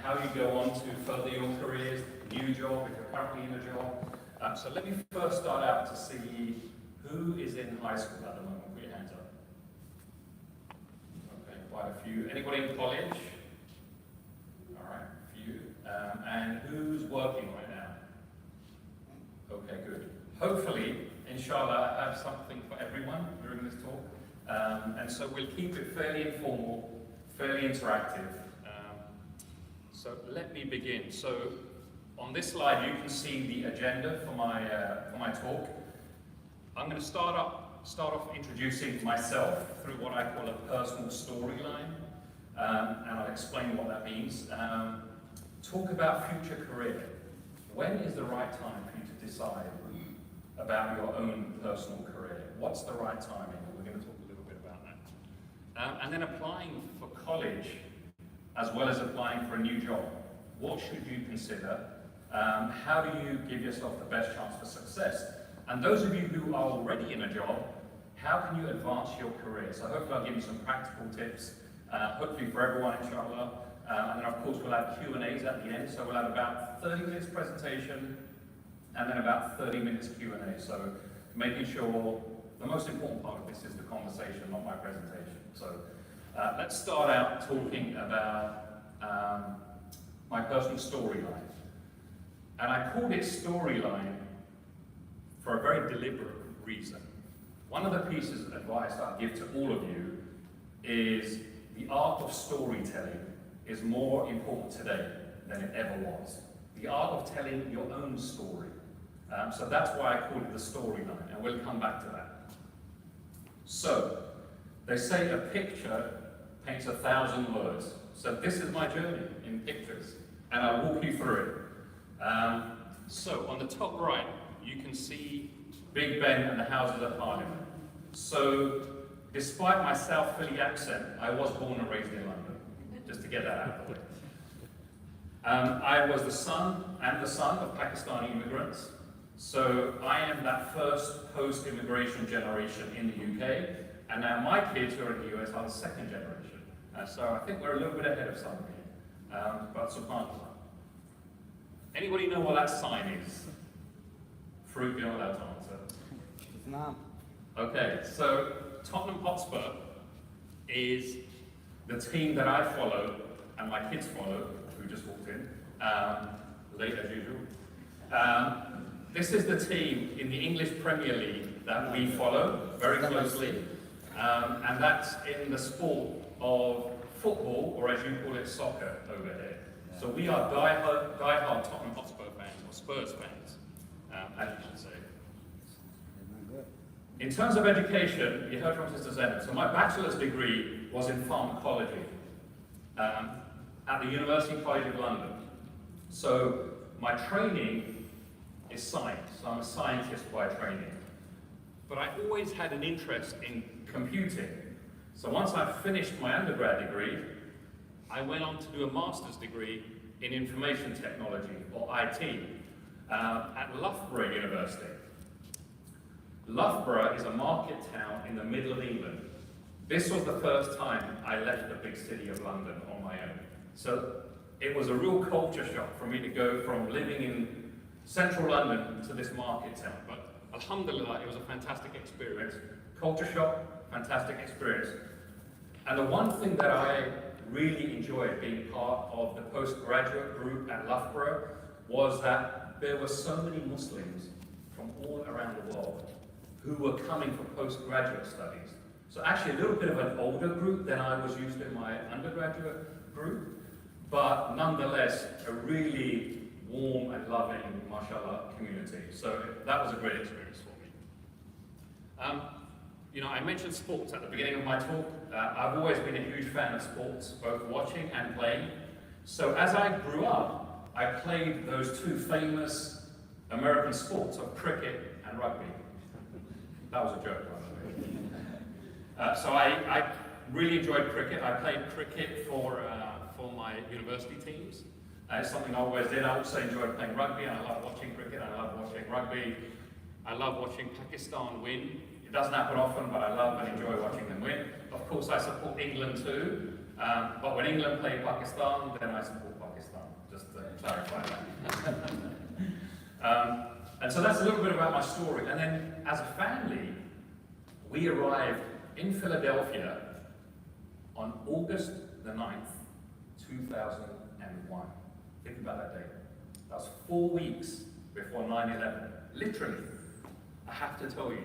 how you go on to further your careers, new job, if you're currently in a job. So let me first start out to see who is in high school at the moment. Put your hands up. Okay, quite a few. Anybody in college? All right, a few. And who's working right now? Okay, good. Hopefully, inshallah, I have something for everyone during this talk. And so we'll keep it fairly informal, fairly interactive. So let me begin. So on this slide, you can see the agenda for my talk. I'm going to start off introducing myself through what I call a personal storyline, and I'll explain what that means. Talk about future career. When is the right time for you to decide about your own personal career? What's the right timing? We're going to talk a little bit about that. And then applying for college, as well as applying for a new job. What should you consider? How do you give yourself the best chance for success? And those of you who are already in a job, how can you advance your career? So hopefully I'll give you some practical tips, hopefully for everyone, inshallah. And then of course we'll have Q&As at the end. So we'll have about 30 minutes presentation, and then about 30 minutes Q&A. So making sure the most important part of this is the conversation, not my presentation. So let's start out talking about my personal storyline. And I called it storyline for a very deliberate reason. One of the pieces of advice I'll give to all of you is the art of storytelling is more important today than it ever was. The art of telling your own story. So that's why I call it the storyline, and we'll come back to that. So, they say a picture paints 1,000 words. So this is my journey in pictures, and I'll walk you through it. So on the top right, you can see Big Ben and the Houses of Parliament. So despite my South Philly accent, I was born and raised in London, just to get that out of the way. I was the son of Pakistani immigrants. So I am that first post-immigration generation in the UK, and now my kids who are in the US are the second generation. So I think we're a little bit ahead of some here, but subhanAllah. Anybody know what that sign is? Fruit, you're not allowed to answer. No. Okay, so Tottenham Hotspur is the team that I follow, and my kids follow, who just walked in, late as usual. This is the team in the English Premier League that we follow very closely, and that's in the sport of football, or as you call it, soccer over here. So we are die-hard Tottenham Hotspur fans, or Spurs fans, as you should say. In terms of education, you heard from Sister Zainab. So my bachelor's degree was in pharmacology at the University College of London. So my training is science. So I'm a scientist by training. But I always had an interest in computing. So once I finished my undergrad degree, I went on to do a master's degree in information technology, or IT, at Loughborough University. Loughborough is a market town in the middle of England. This was the first time I left the big city of London on my own. So it was a real culture shock for me to go from living in central London to this market town. But alhamdulillah, it was a fantastic experience. Culture shock, fantastic experience. And the one thing that I really enjoyed being part of the postgraduate group at Loughborough was that there were so many Muslims from all around the world who were coming for postgraduate studies. So actually a little bit of an older group than I was used to in my undergraduate group, but nonetheless a really warm and loving, mashallah, community. So that was a great experience for me. You know, I mentioned sports at the beginning of my talk. I've always been a huge fan of sports, both watching and playing. So as I grew up, I played those two famous American sports of cricket and rugby. That was a joke, by the way. So I really enjoyed cricket. I played cricket for my university teams. It's something I always did. I also enjoyed playing rugby, and I love watching cricket. I love watching rugby. I love watching Pakistan win. It doesn't happen often, but I love and enjoy watching them win. Of course, I support England too. But when England play Pakistan, then I support Pakistan. And so that's a little bit about my story. And then as a family, we arrived in Philadelphia on August the 9th, 2001. Think about that date. That was 4 weeks before 9/11. Literally, I have to tell you,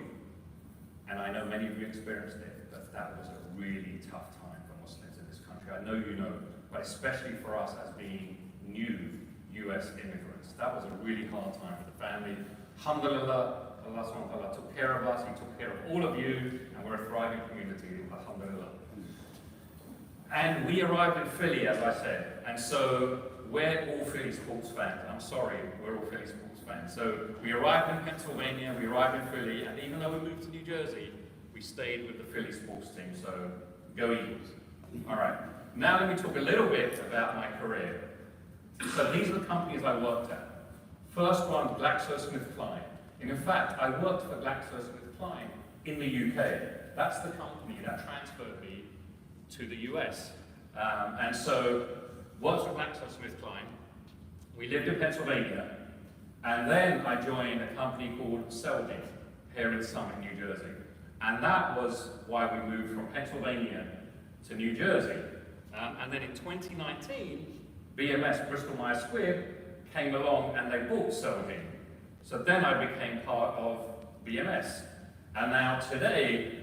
and I know many of you experienced it, but that was a really tough time for Muslims in this country. I know you know, but especially for us as being new US immigrants. That was a really hard time for the family. Alhamdulillah, Allah subhanahu wa ta'ala took care of us, He took care of all of you, and we're a thriving community, alhamdulillah. And we arrived in Philly, as I said, and so we're all Philly sports fans. I'm sorry, we're all Philly sports fans. So we arrived in Pennsylvania, we arrived in Philly, and even though we moved to New Jersey, we stayed with the Philly sports team, so go Eagles. All right, now let me talk a little bit about my career. So these are the companies I worked at. First one, GlaxoSmithKline. And in fact, I worked for GlaxoSmithKline in the UK. That's the company that transferred me to the US. And so, worked for GlaxoSmithKline. We lived in Pennsylvania. And then I joined a company called Celgene here in Summit, New Jersey. And that was why we moved from Pennsylvania to New Jersey. And then in 2019, BMS, Bristol Myers Squibb, came along and they bought Celgene. So then I became part of BMS. And now today,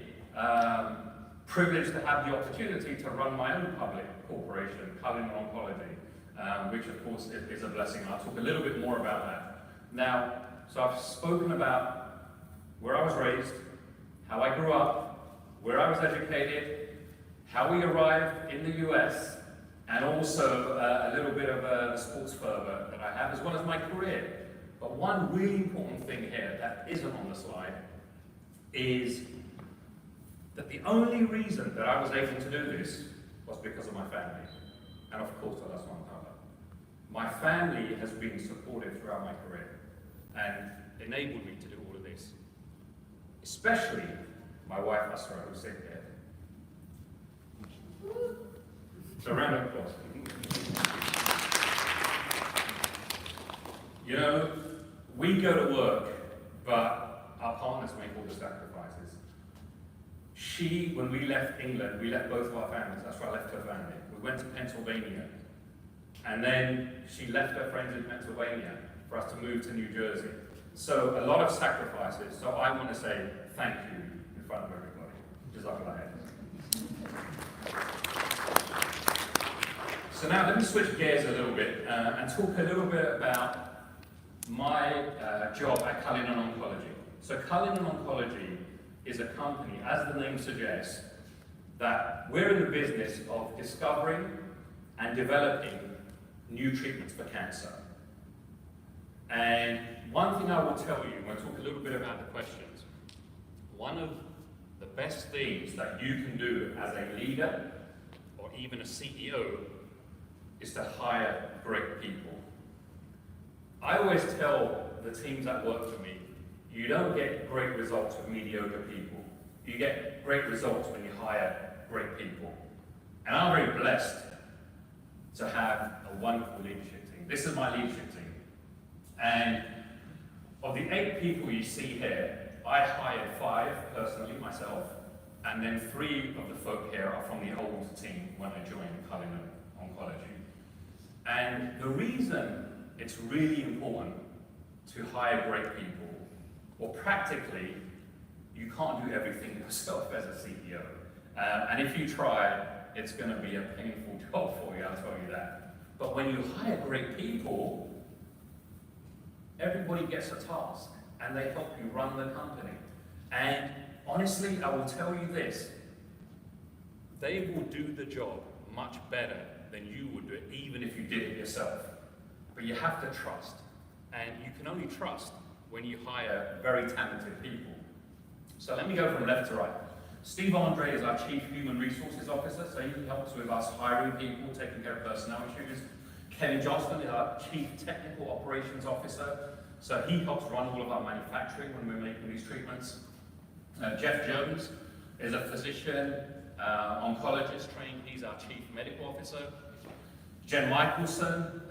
privileged to have the opportunity to run my own public corporation, Cullinan Oncology, which of course is a blessing. I'll talk a little bit more about that. Now, so I've spoken about where I was raised, how I grew up, where I was educated, how we arrived in the US, and also a little bit of a sports fervor that I have, as well as my career. But one really important thing here that isn't on the slide is that the only reason that I was able to do this was because of my family. And of course, Allah subhanahu wa ta'ala. My family has been supportive throughout my career and enabled me to do all of this. Especially my wife, Asra, who's sitting here. So, round of applause. You know, we go to work, but our partners make all the sacrifices. She, when we left England, we left both of our families. That's why I left her family. We went to Pennsylvania. And then she left her friends in Pennsylvania for us to move to New Jersey. So a lot of sacrifices. So I want to say thank you in front of everybody. Jazakallah khair. So now let me switch gears a little bit and talk a little bit about my job at Cullinan Oncology. So Cullinan Oncology is a company, as the name suggests, that we're in the business of discovering and developing new treatments for cancer. And one thing I will tell you, we'll talk a little bit about the questions. One of the best things that you can do as a leader or even a CEO is to hire great people. I always tell the teams that work for me, you don't get great results with mediocre people. You get great results when you hire great people. And I'm very blessed to have a wonderful leadership team. This is my leadership team. And of the 8 people you see here, I hired 5 personally, myself, and then 3 of the folk here are from the old team when I joined Cullinan Oncology. And the reason it's really important to hire great people, well, practically, you can't do everything yourself as a CEO. And if you try, it's going to be a painful job for you, I'll tell you that. But when you hire great people, everybody gets a task, and they help you run the company. And honestly, I will tell you this, they will do the job much better than you would do it, even if you did it yourself. But you have to trust. And you can only trust when you hire very talented people. So let me go from left to right. Steve Andre is our Chief Human Resources Officer, so he helps with us hiring people, taking care of personnel issues. Kevin Johnston is our Chief Technical Operations Officer, so he helps run all of our manufacturing when we're making these treatments. Jeff Jones is a physician, oncologist trained. He's our Chief Medical Officer. Jen Michelson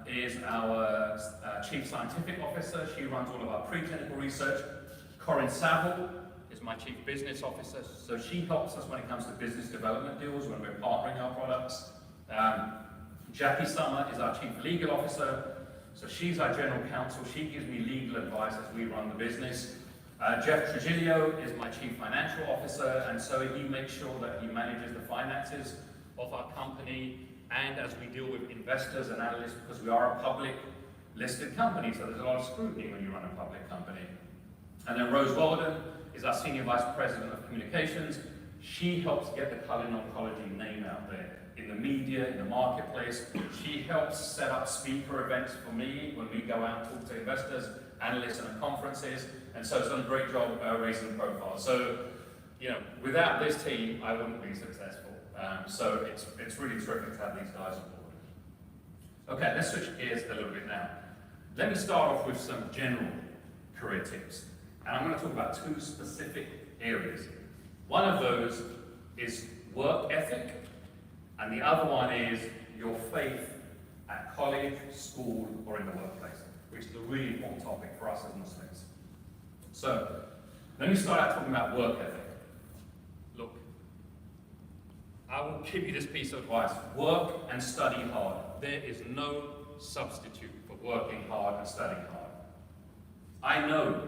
is our Chief Scientific Officer. She runs all of our preclinical research. Corinne Saville is my Chief Business Officer, so she helps us when it comes to business development deals when we're partnering our products. Jackie Summer is our Chief Legal Officer, so she's our General Counsel. She gives me legal advice as we run the business. Jeff Trujillo is my Chief Financial Officer, and so he makes sure that he manages the finances of our company, and as we deal with investors and analysts, because we are a public listed company, so there's a lot of scrutiny when you run a public company. And then Rose Walden is our Senior Vice President of Communications. She helps get the Cullinan Oncology name out there in the media, in the marketplace. She helps set up speaker events for me when we go out and talk to investors, analysts, and conferences. And so it's done a great job raising the profile. So, you know, without this team, I wouldn't be successful. So it's really terrific to have these guys on board. Okay, let's switch gears a little bit now. Let me start off with some general career tips. And I'm going to talk about two specific areas. One of those is work ethic, and the other one is your faith at college, school, or in the workplace, which is a really important topic for us as Muslims. So, let me start out talking about work ethic. Look, I will give you this piece of advice. Work and study hard. There is no substitute for working hard and studying hard. I know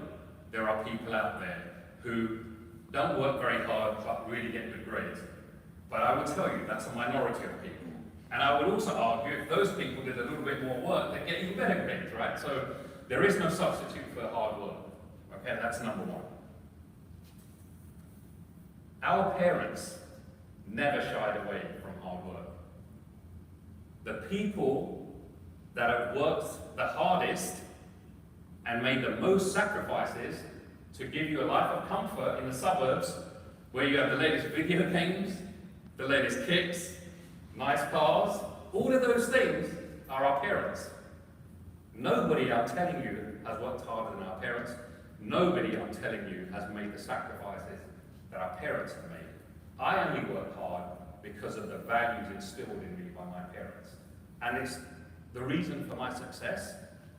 there are people out there who don't work very hard but really get good grades. But I will tell you, that's a minority of people. And I would also argue if those people did a little bit more work, they'd get even better grades, right? So there is no substitute for hard work. Okay, that's number one. Our parents never shied away from hard work. The people that have worked the hardest and made the most sacrifices to give you a life of comfort in the suburbs where you have the latest video games, the latest kicks, nice cars, all of those things are our parents. Nobody, I'm telling you, has worked harder than our parents. Nobody, I'm telling you, has made the sacrifices that our parents have made. I only work hard because of the values instilled in me by my parents. And it's the reason for my success.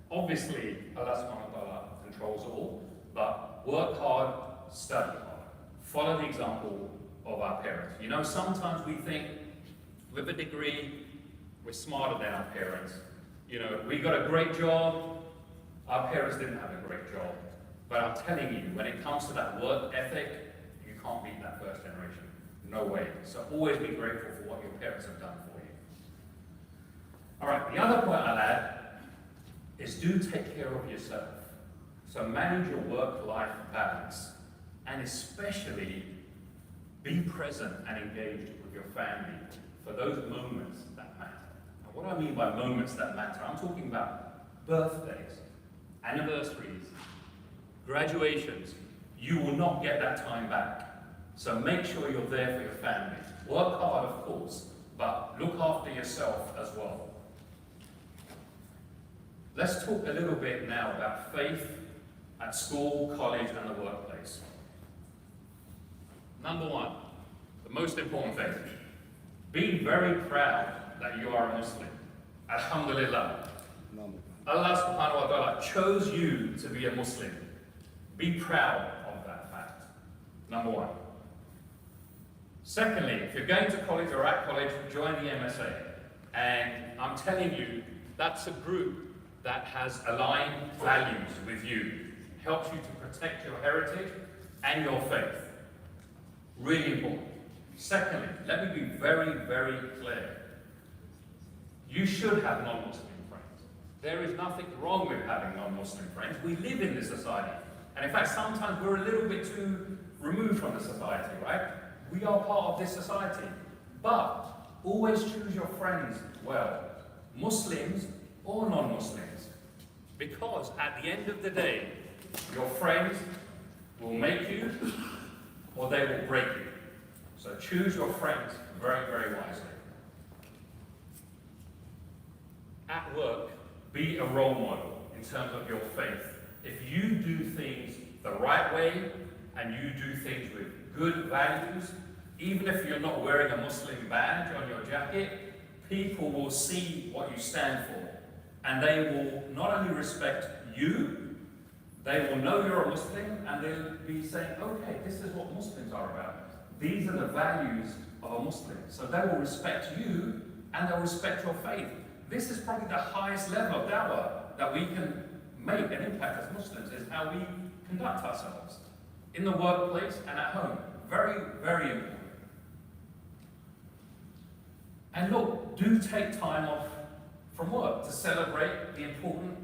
Obviously, Allah subhanahu wa ta'ala controls all, but work hard, study hard. Follow the example of our parents. You know, sometimes we think with a degree, we're smarter than our parents. You know, we got a great job, our parents didn't have a great job. But I'm telling you, when it comes to that work ethic, you can't beat that first generation. No way. So always be grateful for what your parents have done for you. All right, the other point I'll add is do take care of yourself. So manage your work-life balance, and especially be present and engaged with your family for those moments that matter. And what I mean by moments that matter, I'm talking about birthdays, anniversaries, graduations. You will not get that time back. So make sure you're there for your family. Work hard, of course, but look after yourself as well. Let's talk a little bit now about faith at school, college, and the workplace. Number one, the most important thing. Be very proud that you are a Muslim. Alhamdulillah. Allah subhanahu wa ta'ala chose you to be a Muslim. Be proud of that fact. Number one. Secondly, if you're going to college or at college, join the MSA. And I'm telling you, that's a group that has aligned values with you. Helps you to protect your heritage and your faith. Really important. Secondly, let me be very, very clear. You should have non-Muslim friends. There is nothing wrong with having non-Muslim friends. We live in this society. And in fact, sometimes we're a little bit too removed from the society, right? We are part of this society. But always choose your friends well. Muslims or non-Muslims. Because at the end of the day, your friends will make you or they will break you. So choose your friends very, very wisely. At work, be a role model in terms of your faith. If you do things the right way and you do things with good values, even if you're not wearing a Muslim badge on your jacket, people will see what you stand for, and they will not only respect you, they will know you're a Muslim, and they'll be saying, okay, this is what Muslims are about. These are the values of a Muslim. So they will respect you, and they'll respect your faith. This is probably the highest level of da'wah that we can make an impact as Muslims, is how we conduct ourselves in the workplace and at home. Very, very important. And look, do take time off from work to celebrate the important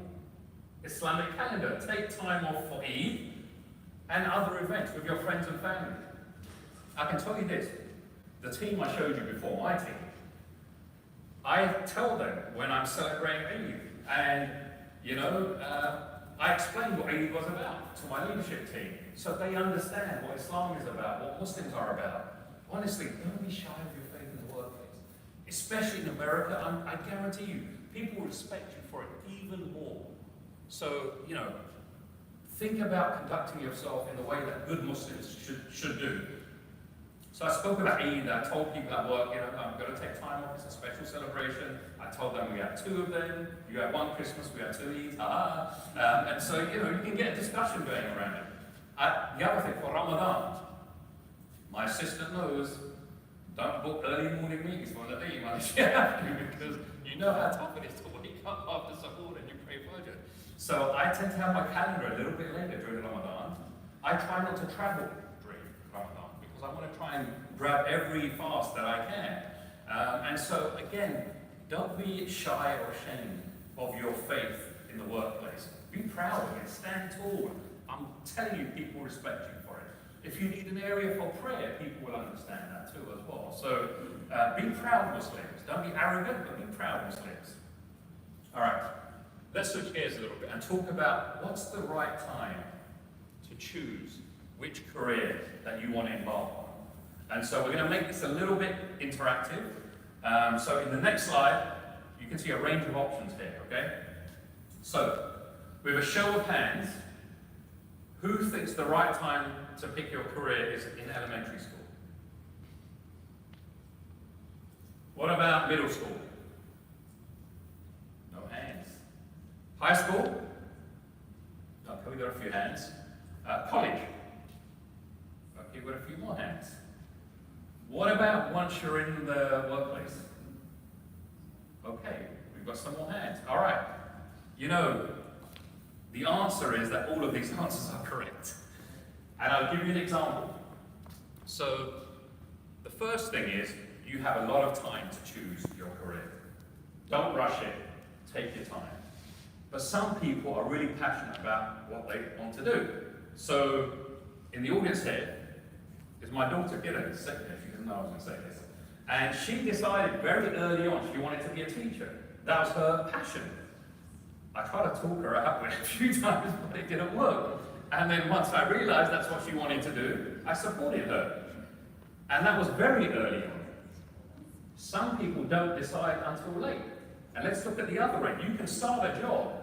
Islamic calendar. Take time off for Eid and other events with your friends and family. I can tell you this, the team I showed you before, my team, I tell them when I'm celebrating Eid, and I explain what Eid was about to my leadership team, so they understand what Islam is about, what Muslims are about. Honestly, don't be shy of your faith in the workplace. Especially in America, I guarantee you, people will respect you for it even more. So, think about conducting yourself in the way that good Muslims should do. So I spoke about Eid, I told people at work, I'm going to take time off, it's a special celebration. I told them we had 2 of them, you had 1 Christmas, we had 2 Eids, and so, you can get a discussion going around it. The other thing, for Ramadan, my assistant knows, don't book early morning meetings for Nadim unless you have to, because you know how tough it is to wake up after Sahur and you pray Fajr. So I tend to have my calendar a little bit later during Ramadan. I try not to travel during Ramadan because I want to try and grab every fast that I can. And so again, don't be shy or ashamed of your faith in the workplace. Be proud of it, stand tall. I'm telling you, people respect you for it. If you need an area for prayer, people will understand that too as well. So be proud Muslims. Don't be arrogant, but be proud Muslims. All right, let's switch gears a little bit and talk about what's the right time to choose which career that you want to embark on. And so we're going to make this a little bit interactive. So in the next slide, you can see a range of options here, okay? So, with a show of hands, who thinks the right time to pick your career is in elementary school? What about middle school? No hands. High school? Okay, we got a few hands. College? Okay, we've got a few more hands. What about once you're in the workplace? Okay, we've got some more hands. All right. The answer is that all of these answers are correct. And I'll give you an example. So, the first thing is, you have a lot of time to choose your career. Don't rush it, take your time. But some people are really passionate about what they want to do. So, in the audience here is my daughter, Cullinan, second year. She didn't know I was going to say this. And she decided very early on she wanted to be a teacher. That was her passion. I tried to talk her out with it a few times, but it didn't work. And then once I realized that's what she wanted to do, I supported her. And that was very early on. Some people don't decide until late. And let's look at the other end. You can start a job,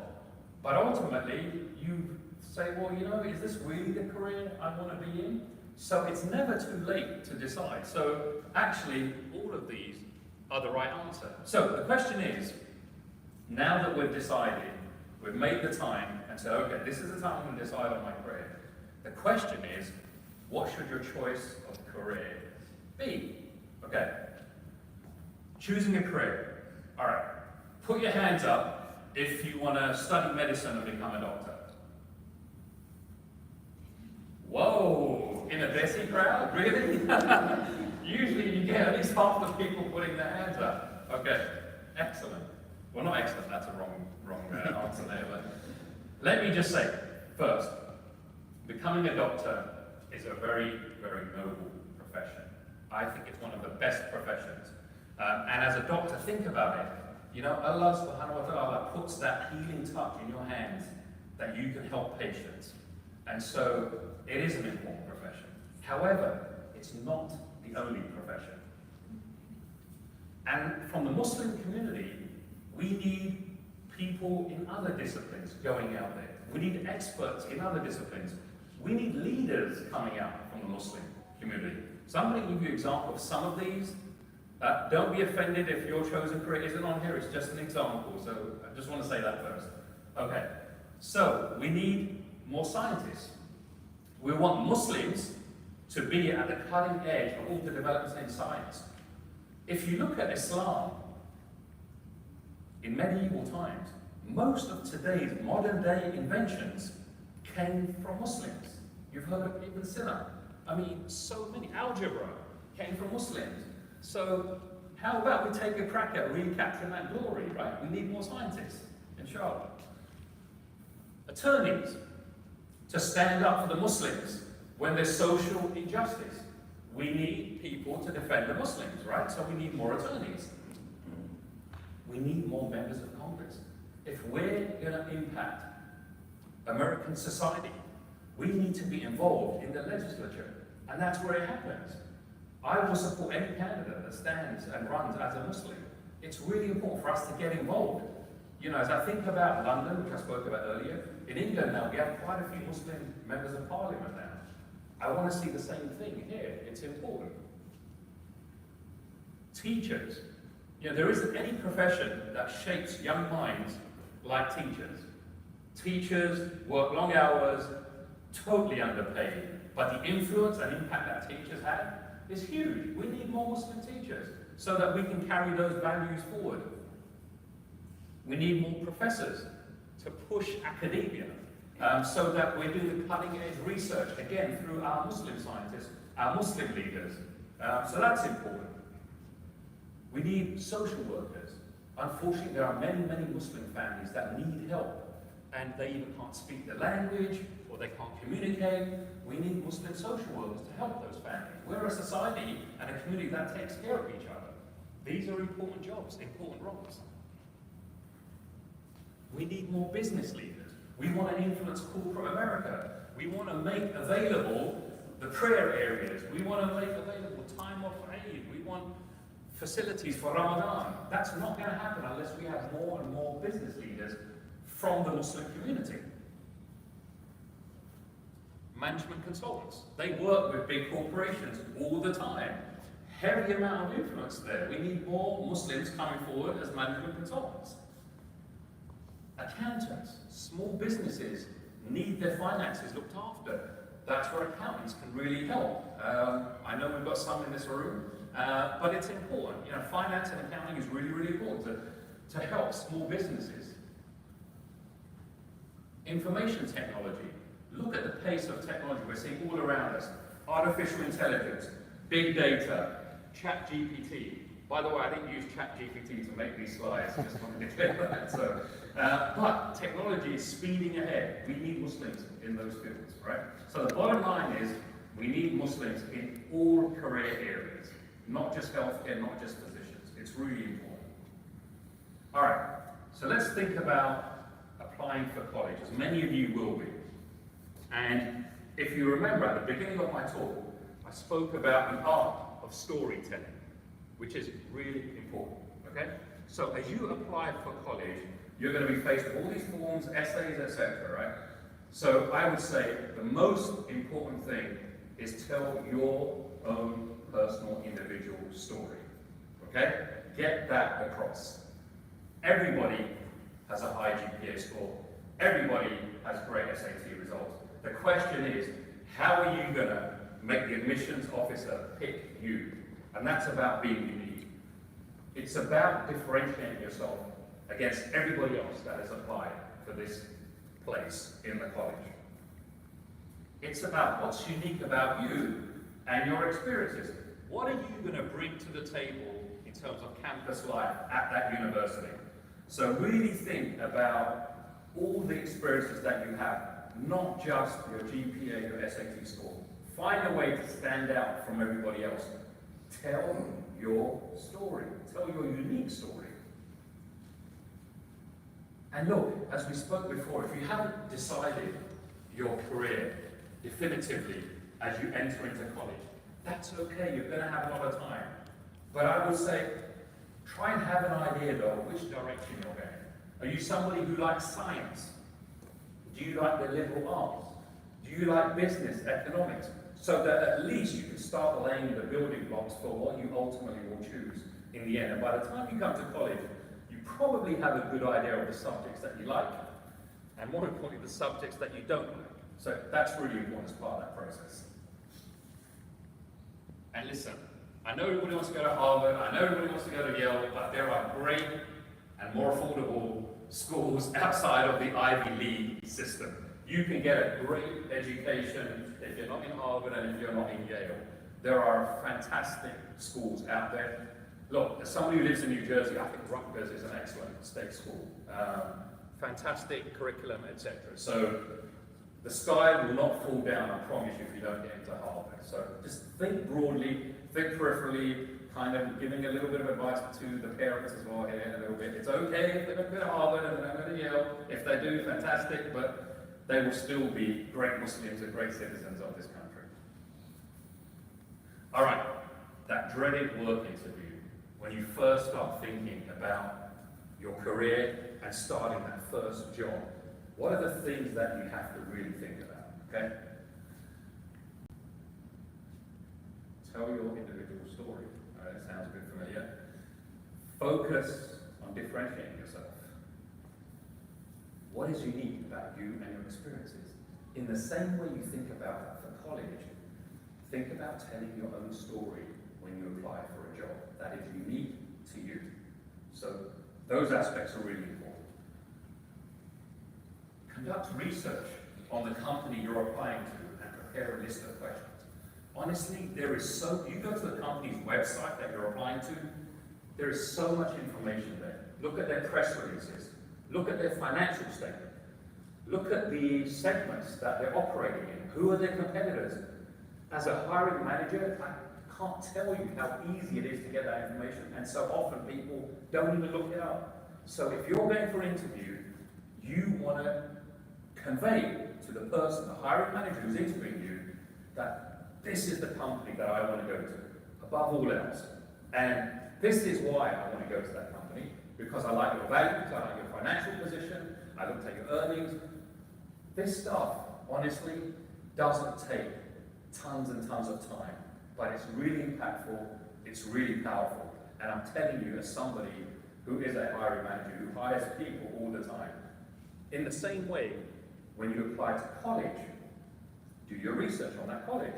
but ultimately you say, well, is this really the career I want to be in? So it's never too late to decide. So actually, all of these are the right answer. So the question is, now that we've decided, we've made the time and said, okay, this is the time I'm going to decide on my career. The question is, what should your choice of career be? Okay, choosing a career. All right, put your hands up if you want to study medicine and become a doctor. Whoa, in a Desi crowd, really? Usually you get at least half the people putting their hands up. Okay, excellent. Well, not excellent, that's a wrong answer there, but let me just say, first, becoming a doctor is a very, very noble profession. I think it's one of the best professions. And as a doctor, think about it. Allah subhanahu wa ta'ala puts that healing touch in your hands that you can help patients. And so, it is an important profession. However, it's not the only profession. And from the Muslim community, we need people in other disciplines going out there. We need experts in other disciplines. We need leaders coming out from the Muslim community. So I'm going to give you an example of some of these. Don't be offended if your chosen career isn't on here, it's just an example, so I just want to say that first. Okay, so we need more scientists. We want Muslims to be at the cutting edge of all the developments in science. If you look at Islam, in medieval times, most of today's modern day inventions came from Muslims. You've heard of Ibn Sina. I mean, so many. Algebra came from Muslims. So how about we take a crack at recapturing that glory, right? We need more scientists, inshallah. Attorneys, to stand up for the Muslims when there's social injustice. We need people to defend the Muslims, right? So we need more attorneys. We need more members of Congress. If we're going to impact American society, we need to be involved in the legislature. And that's where it happens. I will support any candidate that stands and runs as a Muslim. It's really important for us to get involved. You know, as I think about London, which I spoke about earlier, in England now we have quite a few Muslim members of parliament now. I want to see the same thing here. It's important. Teachers. You know, there isn't any profession that shapes young minds like teachers. Teachers work long hours, totally underpaid, but the influence and impact that teachers have is huge. We need more Muslim teachers so that we can carry those values forward. We need more professors to push academia so that we're doing the cutting edge research, again, through our Muslim scientists, our Muslim leaders. So that's important. We need social workers. Unfortunately, there are many, many Muslim families that need help, and they either can't speak the language or they can't communicate. We need Muslim social workers to help those families. We're a society and a community that takes care of each other. These are important jobs, important roles. We need more business leaders. We want an influence call from America. We want to make available the prayer areas. We want to make available time off aid. We want facilities for Ramadan. That's not going to happen unless we have more and more business leaders from the Muslim community. Management consultants. They work with big corporations all the time. Heavy amount of influence there. We need more Muslims coming forward as management consultants. Accountants, small businesses need their finances looked after. That's where accountants can really help. I know we've got some in this room, but it's important. You know, finance and accounting is really, really important to help small businesses. Information technology. Look at the pace of technology we're seeing all around us. Artificial intelligence, big data, ChatGPT. By the way, I didn't use ChatGPT to make these slides, just wanted to clear that. So, but technology is speeding ahead. We need Muslims in those fields, right? So the bottom line is, we need Muslims in all career areas, not just healthcare, not just physicians. It's really important. All right, so let's think about applying for college, as many of you will be. And if you remember at the beginning of my talk, I spoke about the art of storytelling, which is really important, okay? So as you apply for college, you're going to be faced with all these forms, essays, etc., right? So I would say the most important thing is tell your own personal individual story, okay? Get that across. Everybody has a high GPA score. Everybody has great SAT results. The question is, how are you going to make the admissions officer pick you? And that's about being unique. It's about differentiating yourself against everybody else that has applied for this place in the college. It's about what's unique about you and your experiences. What are you going to bring to the table in terms of campus life at that university? So really think about all the experiences that you have, not just your GPA, your SAT score. Find a way to stand out from everybody else. Tell your story. Tell your unique story. And look, as we spoke before, if you haven't decided your career definitively as you enter into college, that's okay, you're going to have a lot of time. But I would say, try and have an idea though, which direction you're going. Are you somebody who likes science? Do you like the liberal arts? Do you like business, economics? So that at least you can start laying the building blocks for what you ultimately will choose in the end. And by the time you come to college, you probably have a good idea of the subjects that you like, and more importantly, the subjects that you don't like. So that's really important as part of that process. And listen, I know everybody wants to go to Harvard, I know everybody wants to go to Yale, but there are great and more affordable schools outside of the Ivy League system. You can get a great education if you're not in Harvard and if you're not in Yale. There are fantastic schools out there. Look, as somebody who lives in New Jersey, I think Rutgers is an excellent state school. Fantastic curriculum, etc. So the sky will not fall down, I promise you, if you don't get into Harvard. So just think broadly, think peripherally, kind of giving a little bit of advice to the parents as well here a little bit. It's okay if they don't go to Harvard and they don't go to Yale. If they do, fantastic, but they will still be great Muslims and great citizens of this country. All right, that dreaded work interview, when you first start thinking about your career and starting that first job, what are the things that you have to really think about, okay? Tell your individual story. All right, that sounds a bit familiar. Focus on differentiating yourself. What is unique about you and your experiences? In the same way you think about that for college, think about telling your own story when you apply for a job that is unique to you. So those aspects are really important. Conduct research on the company you're applying to and prepare a list of questions. Honestly, you go to the company's website that you're applying to, there is so much information there. Look at their press releases. Look at their financial statement. Look at the segments that they're operating in. Who are their competitors? As a hiring manager, I can't tell you how easy it is to get that information, and so often people don't even look it up. So if you're going for an interview, you want to convey to the person, the hiring manager who's interviewing you, that this is the company that I want to go to, above all else. And this is why I want to go to that company, because I like your values, I like your financial position, I looked at your earnings. This stuff, honestly, doesn't take tons and tons of time, but it's really impactful, it's really powerful. And I'm telling you, as somebody who is a hiring manager, who hires people all the time, in the same way, when you apply to college, do your research on that college.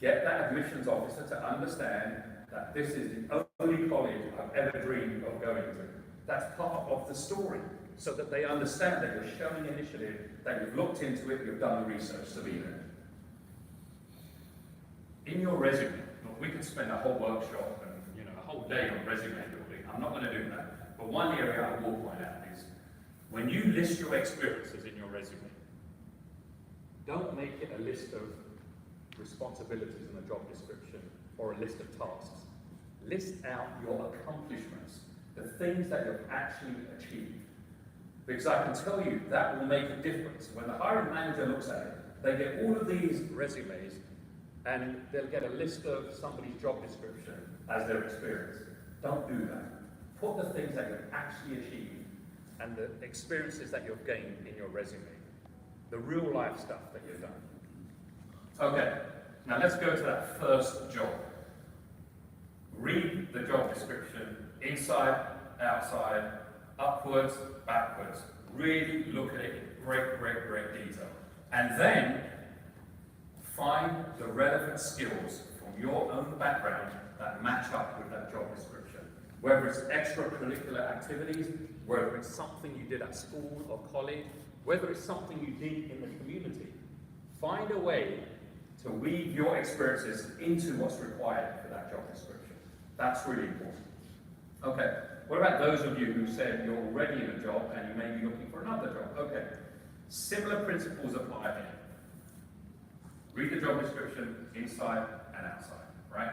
Get that admissions officer to understand that this is the only college I've ever dreamed of going to. That's part of the story, so that they understand that you're showing initiative, that you've looked into it, you've done the research to be there. In your resume, look, we could spend a whole workshop and a whole day on resume building. I'm not going to do that. But one area I will point out is, when you list your experiences in your resume, don't make it a list of responsibilities in the job description or a list of tasks. List out your accomplishments, the things that you've actually achieved. Because I can tell you that will make a difference. When the hiring manager looks at it, they get all of these resumes and they'll get a list of somebody's job description as their experience. Don't do that. Put the things that you've actually achieved and the experiences that you've gained in your resume. The real life stuff that you've done. Okay, now let's go to that first job. Read the job description, inside, outside, upwards, backwards. Really look at it in great, great, great detail. And then find the relevant skills from your own background that match up with that job description. Whether it's extracurricular activities, whether it's something you did at school or college, whether it's something you did in the community. Find a way to weave your experiences into what's required for that job description. That's really important. Okay, what about those of you who said you're already in a job and you may be looking for another job? Okay, similar principles apply here. Read the job description inside and outside, right?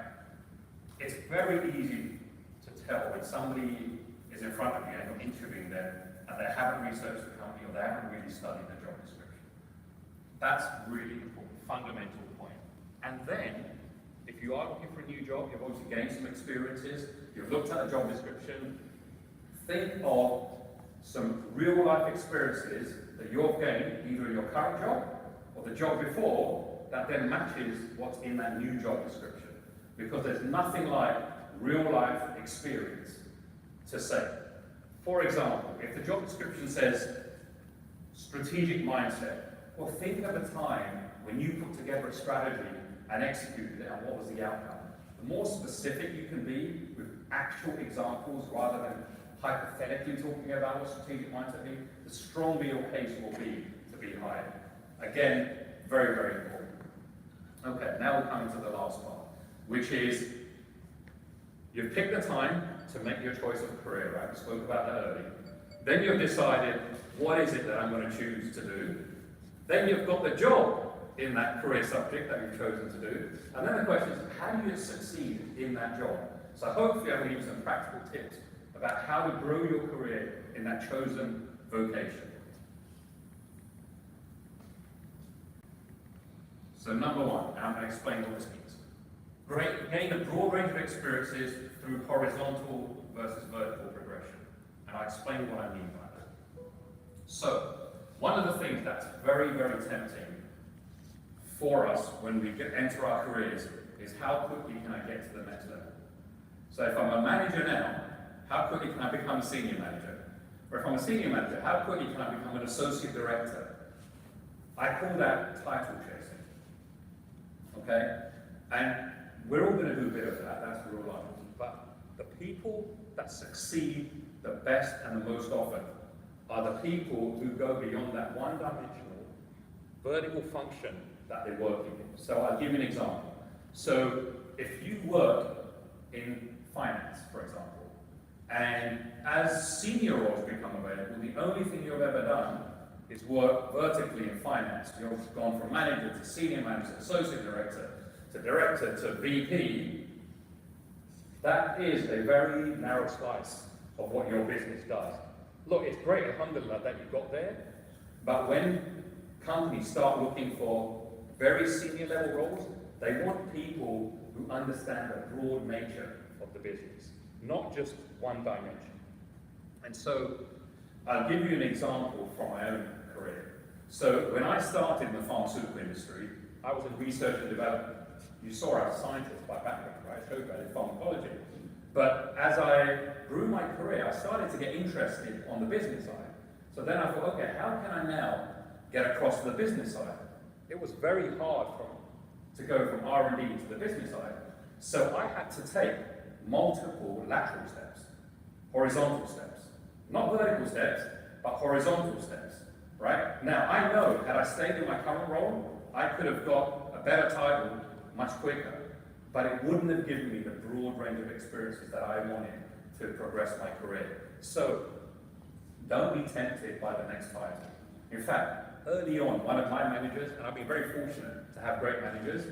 It's very easy to tell when somebody is in front of you and you're interviewing them and they haven't researched the company or they haven't really studied the job description. That's really important, fundamental point. And then, if you are looking for a new job, you've obviously gained some experiences, you've looked at the job description, think of some real life experiences that you've gained either in your current job or the job before that then matches what's in that new job description. Because there's nothing like real life experience to say. For example, if the job description says strategic mindset, well, think of a time when you put together a strategy and executed it, and what was the outcome? The more specific you can be with actual examples rather than hypothetically talking about what strategic mindset means, the stronger your case will be to be hired. Again, very, very important. Okay, now we're coming to the last part, which is you've picked the time to make your choice of career, right? We spoke about that earlier. Then you've decided, what is it that I'm going to choose to do? Then you've got the job in that career subject that you've chosen to do. And then the question is, how do you succeed in that job? So hopefully I'm going to give you some practical tips about how to grow your career in that chosen vocation. So number one, and I'm going to explain what this means. Gain a broad range of experiences through horizontal versus vertical progression. And I'll explain what I mean by that. So, one of the things that's very, very tempting for us when we enter our careers is how quickly can I get to the next level? So if I'm a manager now, how quickly can I become a senior manager? Or if I'm a senior manager, how quickly can I become an associate director? I call that title chasing. Okay? And we're all going to do a bit of that, that's real life. But the people that succeed the best and the most often are the people who go beyond that one-dimensional vertical function that they're working in. So I'll give you an example. So if you work in finance, for example, and as senior roles become available, the only thing you've ever done is work vertically in finance. You've gone from manager to senior manager, associate director to VP. That is a very narrow slice of what your business does. Look, it's great, alhamdulillah, that you got there, but when companies start looking for very senior level roles, they want people who understand the broad nature of the business, not just one dimension. And so, I'll give you an example from my own career. So, when I started in the pharmaceutical industry, I was in research and development. You saw I was a scientist by background, right? I showed that in Oncology. But as I grew my career, I started to get interested on the business side. So then I thought, okay, how can I now get across to the business side? It was very hard to go from R&D to the business side. So I had to take multiple lateral steps, horizontal steps. Not vertical steps, but horizontal steps, right? Now, I know, had I stayed in my current role, I could have got a better title much quicker, but it wouldn't have given me the broad range of experiences that I wanted to progress my career. So, don't be tempted by the next title. In fact, early on, one of my managers, and I've been very fortunate to have great managers,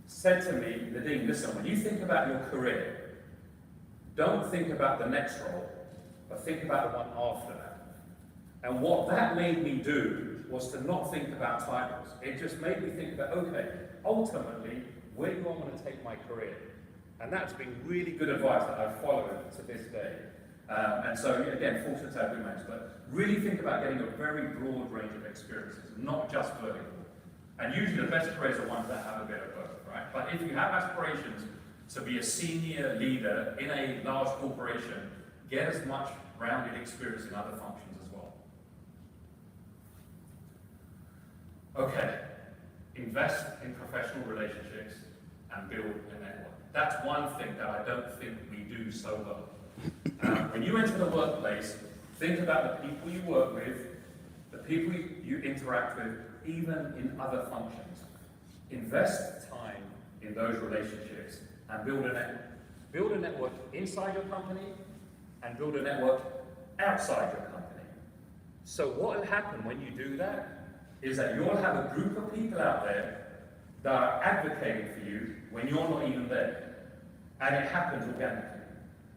said to me, Nadim, listen, when you think about your career, don't think about the next role, but think about the one after that. And what that made me do was to not think about titles. It just made me think about, okay, ultimately, where do I want to take my career? And that's been really good advice that I've followed to this day. And so, again, fortunate to have good managers, but really think about getting a very broad range of experiences, not just vertical. And usually the best careers are ones that have a bit of both, right? But if you have aspirations to be a senior leader in a large corporation, get as much rounded experience in other functions as well. Okay, invest in professional relationships and build a network. That's one thing that I don't think we do so well. When you enter the workplace, think about the people you work with, the people you interact with, even in other functions. Invest time in those relationships and build a network. Build a network inside your company and build a network outside your company. So what will happen when you do that is that you'll have a group of people out there that are advocating for you when you're not even there. And it happens organically.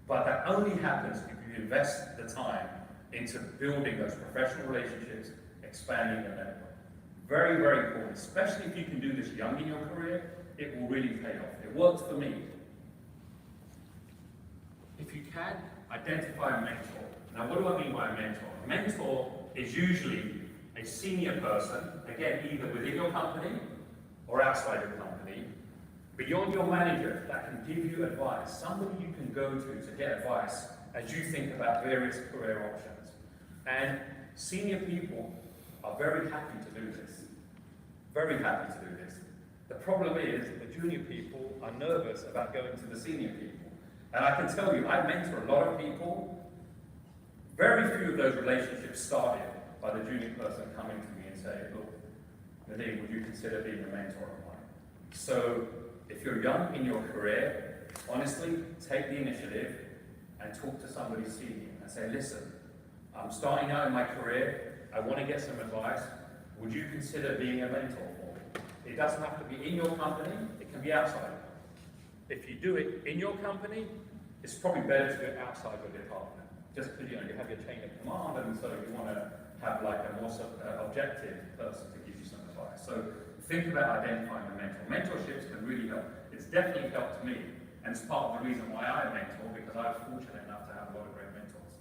But that only happens if you invest the time into building those professional relationships, expanding your network. Very, very important, especially if you can do this young in your career, it will really pay off. It worked for me. If you can, identify a mentor. Now, what do I mean by a mentor? A mentor is usually a senior person, again, either within your company or outside your company, Beyond your manager that can give you advice, somebody you can go to get advice as you think about various career options. And senior people are very happy to do this. Very happy to do this. The problem is the junior people are nervous about going to the senior people. And I can tell you, I mentor a lot of people. Very few of those relationships started by the junior person coming to me and saying, look, Nadim, would you consider being a mentor of mine? So if you're young in your career, honestly, take the initiative and talk to somebody senior and say, listen, I'm starting out in my career, I want to get some advice, would you consider being a mentor for me? It doesn't have to be in your company, it can be outside. If you do it in your company, it's probably better to do it outside your department. Just because you have your chain of command, and so you want to have like a more objective person to give you some advice. So think about identifying a mentor. Mentorships can really help. It's definitely helped me, and it's part of the reason why I mentor, because I was fortunate enough to have a lot of great mentors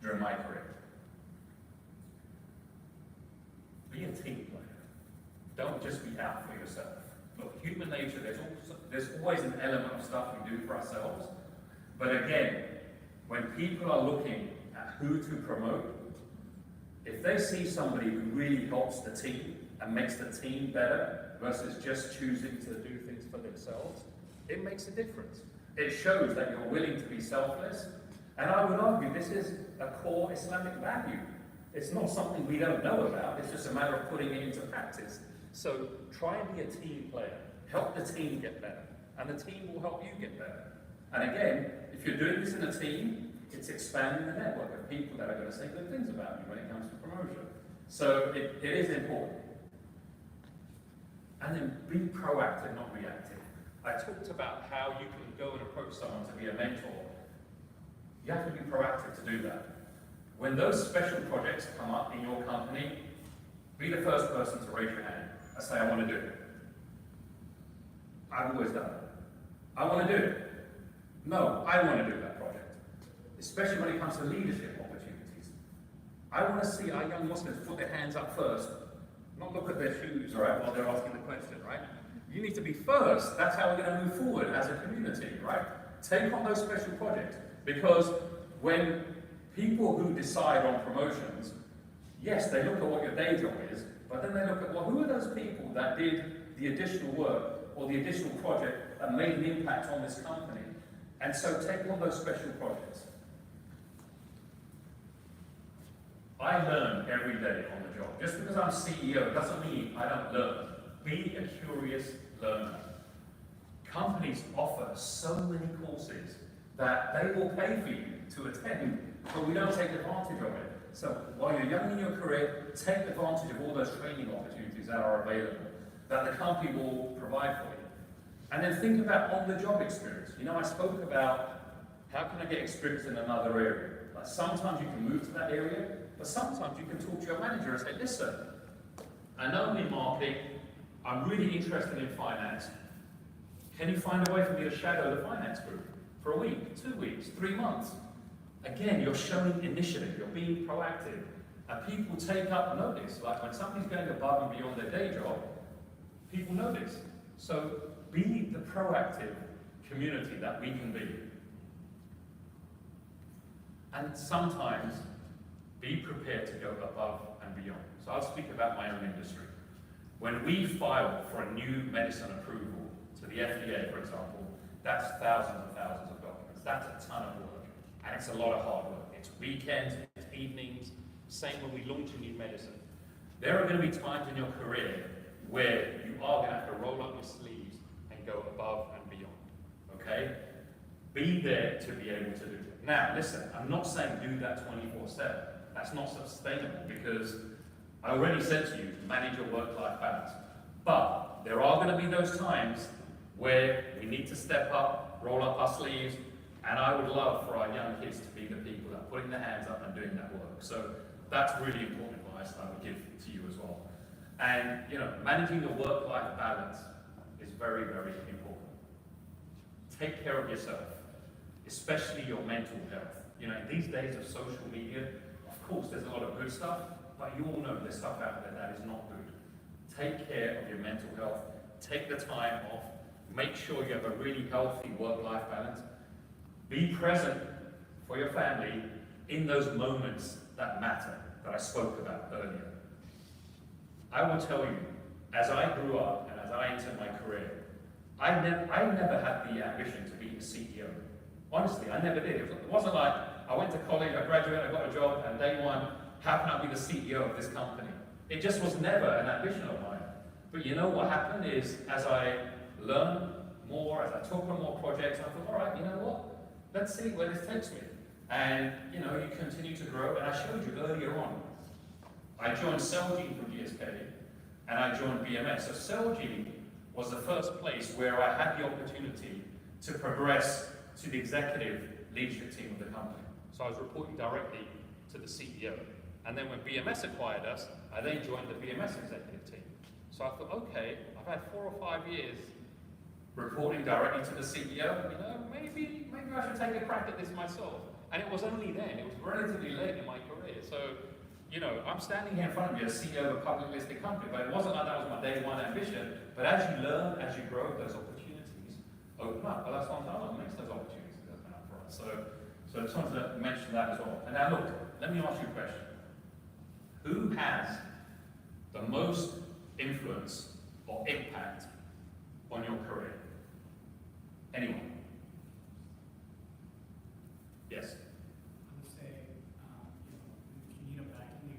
during my career. Be a team player. Don't just be out for yourself. Look, human nature, there's always an element of stuff we do for ourselves. But again, when people are looking at who to promote, if they see somebody who really helps the team and makes the team better versus just choosing to do things for themselves, it makes a difference. It shows that you're willing to be selfless. And I would argue this is a core Islamic value. It's not something we don't know about, it's just a matter of putting it into practice. So try and be a team player. Help the team get better. And the team will help you get better. And again, if you're doing this in a team, it's expanding the network of people that are going to say good things about you when it comes to promotion. So it is important. And then be proactive, not reactive. I talked about how you can go and approach someone to be a mentor. You have to be proactive to do that. When those special projects come up in your company, be the first person to raise your hand and say, I want to do it. I've always done it. I want to do it. No, I want to do that project. Especially when it comes to leadership opportunities. I want to see our young Muslims put their hands up first, not look at their shoes, right, while they're asking the question, right? You need to be first. That's how we're going to move forward as a community, right? Take on those special projects. Because when people who decide on promotions, yes, they look at what your day job is, but then they look at, well, who are those people that did the additional work or the additional project that made an impact on this company? And so take on those special projects. I learn every day on the job. Just because I'm CEO doesn't mean I don't learn. Be a curious learner. Companies offer so many courses that they will pay for you to attend, but we don't take advantage of it. So while you're young in your career, take advantage of all those training opportunities that are available, that the company will provide for you. And then think about on-the-job experience. You know, I spoke about how can I get experience in another area. Like sometimes you can move to that area, but sometimes you can talk to your manager and say, listen, I know I'm in marketing, I'm really interested in finance. Can you find a way for me to shadow the finance group for a week, 2 weeks, 3 months? Again, you're showing initiative, you're being proactive. And people take up notice. Like when somebody's going above and beyond their day job, people notice. So be the proactive community that we can be. And sometimes be prepared to go above and beyond. So I'll speak about my own industry. When we file for a new medicine approval to the FDA, for example, that's thousands and thousands of documents. That's a ton of work. And it's a lot of hard work. It's weekends, it's evenings, same when we launch a new medicine. There are going to be times in your career where you are going to have to roll up your sleeves and go above and beyond. Okay? Be there to be able to do it. Now, listen, I'm not saying do that 24/7. That's not sustainable because I already said to you, manage your work-life balance. But there are going to be those times where we need to step up, roll up our sleeves, and I would love for our young kids to be the people that are putting their hands up and doing that work. So that's really important advice I would give to you as well. And, you know, managing your work-life balance is very, very important. Take care of yourself, especially your mental health. You know, in these days of social media, of course, there's a lot of good stuff, but you all know there's stuff out there that is not good. Take care of your mental health. Take the time off Make sure you have a really healthy work-life balance. Be present for your family in those moments that matter, that I spoke about earlier. I will tell you, as I grew up and as I entered my career, I never had the ambition to be a CEO. Honestly, I never did. It wasn't like I went to college, I graduated, I got a job, and day one, how can I be the CEO of this company? It just was never an ambition of mine. But you know what happened is, as I learned more, as I took on more projects, I thought, all right, you know what? Let's see where this takes me. And you know, you continue to grow, and I showed you earlier on. I joined Celgene from GSK, and I joined BMS. So Celgene was the first place where I had the opportunity to progress to the executive leadership team of the company. So I was reporting directly to the CEO. And then when BMS acquired us, I then joined the BMS executive team. So I thought, okay, I've had 4 or 5 years reporting directly to the CEO. You know, maybe I should take a crack at this myself. And it was only then, it was relatively late in my career. So, you know, I'm standing here in front of you as CEO of a public listed company, but it wasn't like that was my day one ambition. But as you learn, as you grow, those opportunities open up. Well, that's what makes those opportunities open up for us. So I just wanted to mention that as well. And now look, let me ask you a question. Who has the most influence or impact on your career? Anyone? Yes? I would say, if you need a backing,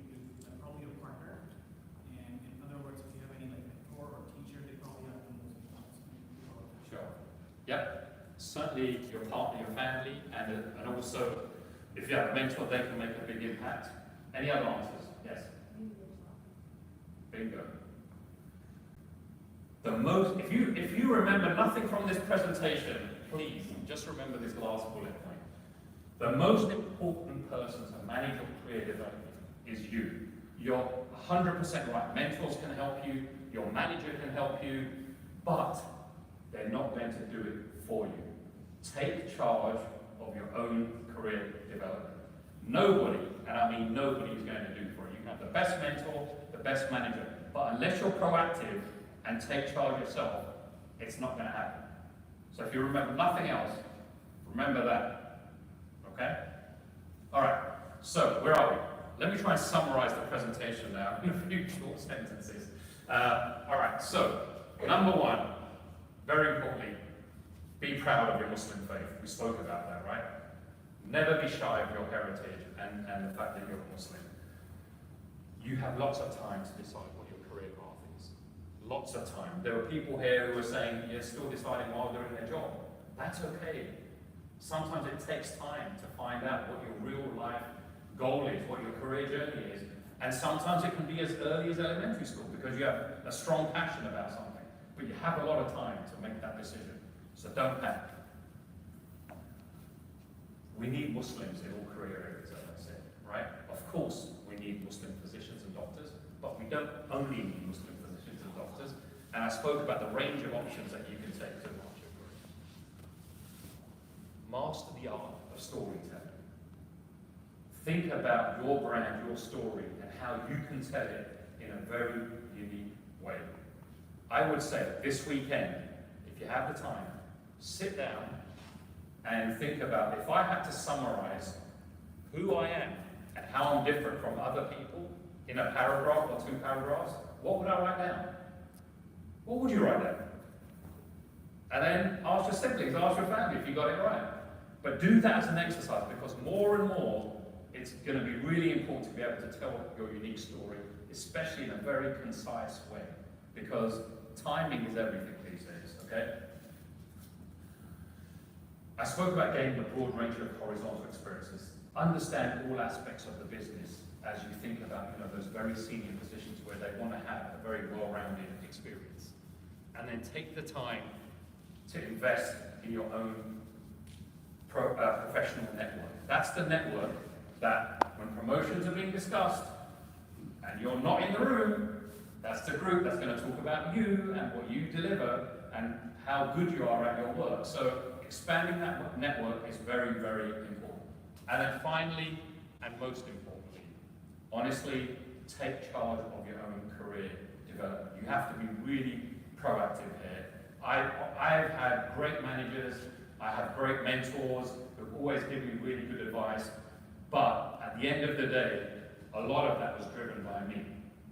probably a partner. And in other words, if you have any like mentor or teacher, they probably have the most influence. Sure. Yep. Certainly your partner, your family, and also if you have a mentor, they can make a big impact. Any other answers? Yes? Bingo. The most, if you remember nothing from this presentation, please just remember this last bullet point. The most important person to manage your career development is you. You're 100% right. Mentors can help you, your manager can help you, but they're not going to do it for you. Take charge of your own career development. Nobody, and I mean nobody, is going to do it for you. You can have the best mentor, the best manager, but unless you're proactive and take charge yourself, it's not going to happen. So if you remember nothing else, remember that. Okay? All right. So where are we? Let me try and summarize the presentation now in a few short sentences. All right. So number one, very importantly, be proud of your Muslim faith. We spoke about that, right? Never be shy of your heritage and the fact that you're a Muslim. You have lots of time to decide what your career path is. Lots of time. There are people here who are saying you're still deciding while they're in their job. That's okay. Sometimes it takes time to find out what your real life goal is, what your career journey is. And sometimes it can be as early as elementary school because you have a strong passion about something. But you have a lot of time to make that decision. So don't panic. We need Muslims in all career areas, as I said, right? Of course, we need Muslim physicians and doctors, but we don't only need Muslim physicians and doctors. And I spoke about the range of options that you can take to launch your career. Master the art of storytelling. Think about your brand, your story, and how you can tell it in a very unique way. I would say this weekend, if you have the time, sit down and think about, if I had to summarize who I am and how I'm different from other people in a paragraph or 2 paragraphs, what would I write down? What would you write down? And then ask your siblings, ask your family if you got it right. But do that as an exercise, because more and more, it's going to be really important to be able to tell your unique story, especially in a very concise way, because timing is everything these days, okay? I spoke about gaining a broad range of horizontal experiences. Understand all aspects of the business as you think about, those very senior positions where they want to have a very well-rounded experience. And then take the time to invest in your own professional network. That's the network that, when promotions are being discussed and you're not in the room, that's the group that's going to talk about you and what you deliver and how good you are at your work. So expanding that network is very, very important. And then finally, and most importantly, honestly, take charge of your own career development. You have to be really proactive here. I've had great managers, I have great mentors who've always given me really good advice, but at the end of the day, a lot of that was driven by me.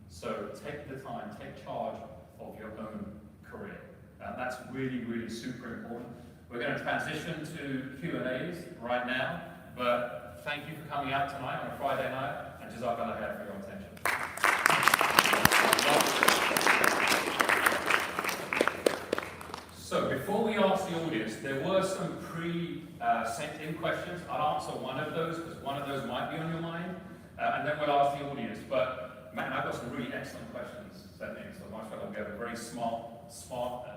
So take the time, take charge of your own career. That's really, really super important. We're going to transition to Q&As right now, but thank you for coming out tonight on a Friday night, and Jazakallah khair for your attention. So before we ask the audience, there were some sent in questions. I'll answer one of those, because one of those might be on your mind, and then we'll ask the audience. But man, I've got some really excellent questions sent in, so mashallah, we have a very smart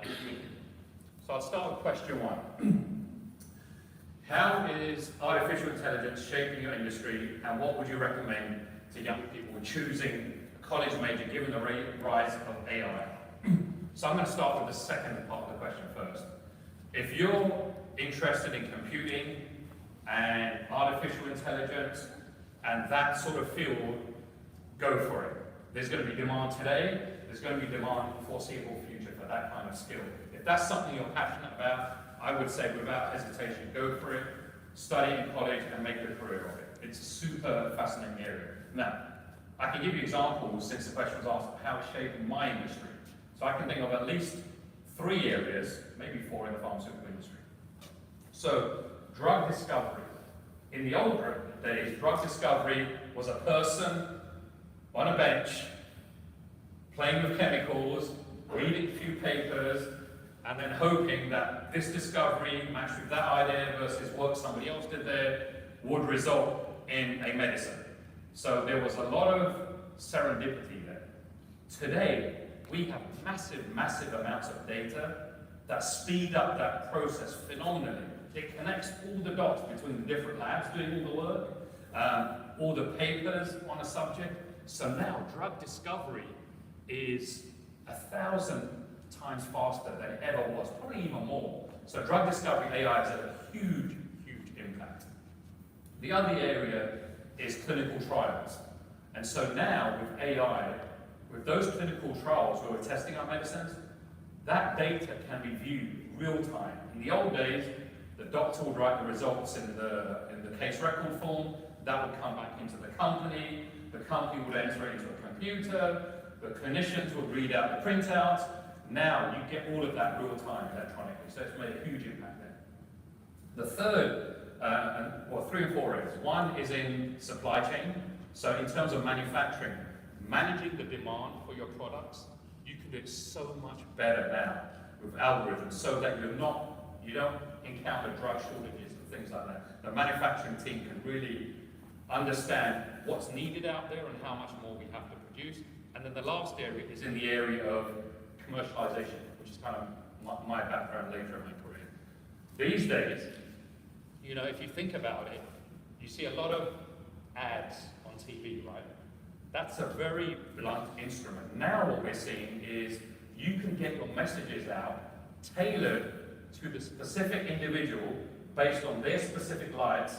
meeting. So I'll start with question one. How is artificial intelligence shaping your industry, and what would you recommend to young people choosing a college major given the rise of AI? So I'm going to start with the second part of the question first. If you're interested in computing and artificial intelligence and that sort of field, go for it. There's going to be demand today, there's going to be demand in the foreseeable future for that kind of skill. If that's something you're passionate about, I would say without hesitation, go for it, study in college and make a career of it. It's a super fascinating area. Now, I can give you examples since the question was asked of how it's shaping my industry. So I can think of at least 3 areas, maybe 4 in the pharmaceutical industry. So, drug discovery. In the old days, drug discovery was a person on a bench, playing with chemicals, reading a few papers, and then hoping that this discovery matched with that idea versus what somebody else did there would result in a medicine. So there was a lot of serendipity there. Today, we have massive amounts of data that speed up that process phenomenally. It connects all the dots between the different labs doing all the work, all the papers on a subject. So now drug discovery is 1,000 times faster than it ever was, probably even more. So drug discovery AI has a huge impact. The other area is clinical trials. And so now with AI, with those clinical trials where we're testing our medicines, that data can be viewed real time. In the old days, the doctor would write the results in the case record form, that would come back into the company would enter it into a computer, the clinicians would read out the printouts. Now you get all of that real time electronically, so it's made a huge impact there. The third, 3 and 4 areas. One is in supply chain. So in terms of manufacturing, managing the demand for your products, you can do it so much better now with algorithms so that you don't encounter drug shortages and things like that. The manufacturing team can really understand what's needed out there and how much more we have to produce. And then the last area is in the area of commercialization, which is kind of my background later in my career. These days, if you think about it, you see a lot of ads on TV, right? That's a very blunt instrument. Now what we're seeing is you can get your messages out tailored to the specific individual based on their specific likes,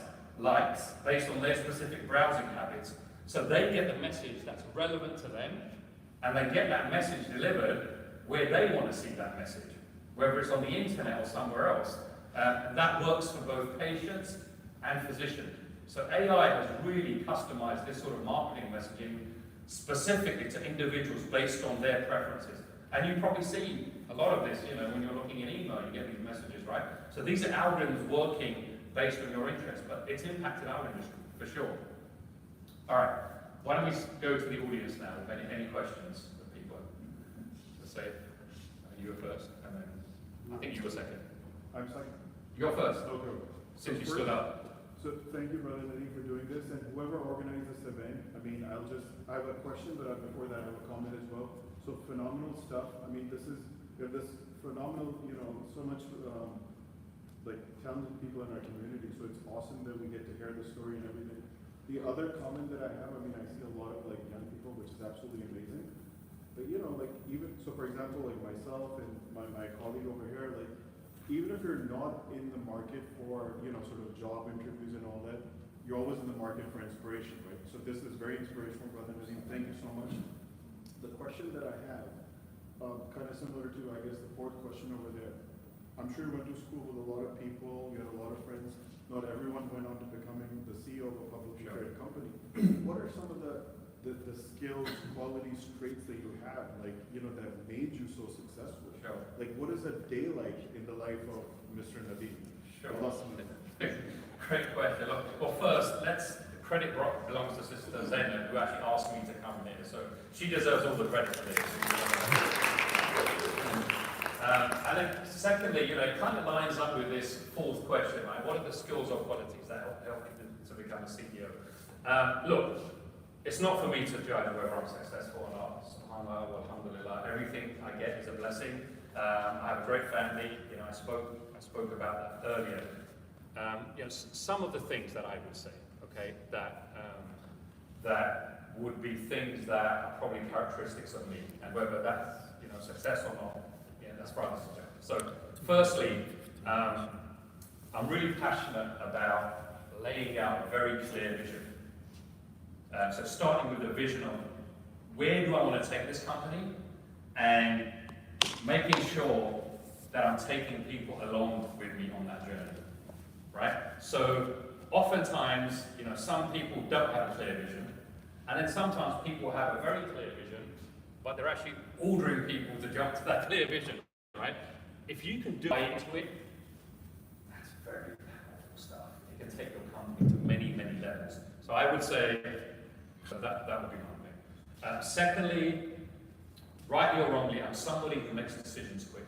based on their specific browsing habits, so they get the message that's relevant to them, and they get that message delivered where they want to see that message, whether it's on the internet or somewhere else. That works for both patients and physicians. So AI has really customized this sort of marketing messaging specifically to individuals based on their preferences. And you probably see a lot of this, when you're looking in email, you get these messages, right? So these are algorithms working based on your interests, but it's impacted our industry, for sure. All right, why don't we go to the audience now with any questions that people let's say, you were first, and then I think you were second. I'm second. You're first. Okay. Since you stood up. So thank you, Brother Nadim, for doing this, and whoever organized this event. I have a question, but before that I have a comment as well. So phenomenal stuff. We have this phenomenal, so much talented people in our community. So it's awesome that we get to hear the story and everything. The other comment that I have, I see a lot of young people, which is absolutely amazing. But even so, for example, myself and my colleague over here, even if you're not in the market for sort of job interviews and all that, you're always in the market for inspiration, right? So this is very inspirational, Brother Nadim. Thank you so much. The question that I have kind of similar to, I guess, the fourth question over there. I'm sure you went to school with a lot of people, you had a lot of friends. Not everyone went on to becoming the CEO of a publicly traded company. What are some of the skills, qualities, traits that you have, like, you know, that made you so successful? Sure. Like, what is a day like in the life of Mr. Nadim? Sure. Awesome. Great question. Look, well, first, credit belongs to Sister Zainab, who actually asked me to come here, so she deserves all the credit for this. And then secondly, you know, it kind of lines up with this fourth question, right? What are the skills or qualities that help you to become a CEO? Look, it's not for me to judge whether I'm successful or not. SubhanAllah, alhamdulillah, everything I get is a blessing. I have a great family. You know, I spoke about that earlier. You know, some of the things that I would say, okay, that would be things that are probably characteristics of me, and whether that's, you know, success or not, yeah, that's rather subjective. So, firstly, I'm really passionate about laying out a very clear vision. So, starting with the vision of where do I want to take this company, and making sure that I'm taking people along with me on that journey, right? So, oftentimes, you know, some people don't have a clear vision, and then sometimes people have a very clear vision, but they're actually ordering people to jump to that clear vision, right? If you can do into it, that's very powerful stuff. It can take your company to many, many levels. So I would say that would be one thing. Secondly, rightly or wrongly, I'm somebody who makes decisions quickly.